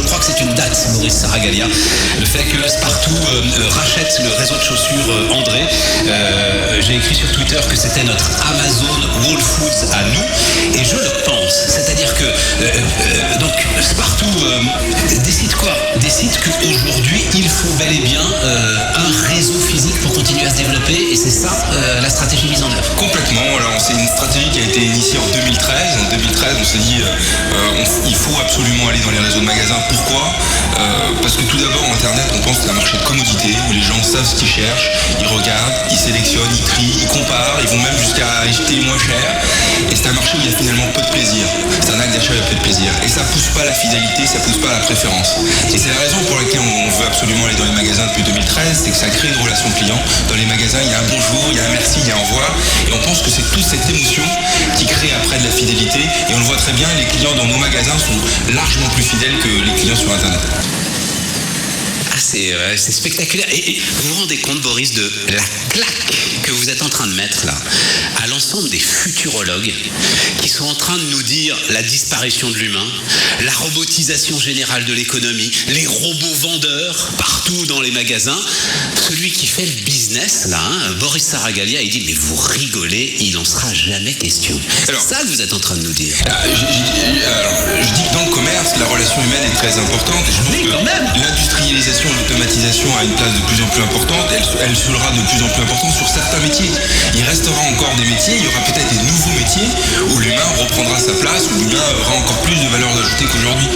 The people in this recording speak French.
crois que c'est une date, Boris Saragalia, le fait que Spartoo rachète le réseau de chaussures André. J'ai écrit sur Twitter que c'était notre Amazon Whole Foods à nous, et je le pense. C'est-à-dire que donc Spartoo décide quoi? Décide qu'aujourd'hui il faut bel et bien un réseau physique pour continuer à se développer, et c'est ça la stratégie mise en œuvre. Complètement. Alors c'est une stratégie qui a été initiée en 2013. En 2013, on s'est dit il faut absolument aller dans les réseaux de magasins. Pourquoi? Parce que tout d'abord, Internet, on pense que c'est un marché de commodité où les gens savent ce qu'ils cherchent, ils regardent, ils sélectionnent, ils trient, ils comparent, ils vont même jusqu'à acheter moins cher. Et c'est un marché où il y a finalement peu de plaisir. C'est un acte d'achat avec peu de plaisir. Et ça pousse pas la fidélité, ça pousse pas la préférence. Et c'est la raison pour laquelle on veut absolument aller dans les magasins depuis 2013, c'est que ça crée une relation client. Dans les magasins, il y a un bonjour, il y a un merci, il y a un au revoir. Et on pense que c'est toute cette émotion qui crée après de la fidélité. Et on le voit très bien, les clients dans nos magasins sont largement plus fidèles que les clients sur Internet. C'est spectaculaire. Et vous vous rendez compte, Boris, de la claque que vous êtes en train de mettre là à l'ensemble des futurologues qui sont en train de nous dire la disparition de l'humain, la robotisation générale de l'économie, les robots vendeurs partout dans les magasins. Celui qui fait le business là, Boris Saragalia, il dit mais vous rigolez, il n'en sera jamais question. C'est ça que vous êtes en train de nous dire. Je dis que dans le commerce, la relation humaine est très importante. Et je pense que l'industrialisation, l'automatisation a une place de plus en plus importante. Elle sera de plus en plus importante sur certains métiers. Il restera encore des métiers, il y aura peut-être des nouveaux métiers où l'humain reprendra sa place, où l'humain aura encore plus de valeur ajoutée qu'aujourd'hui.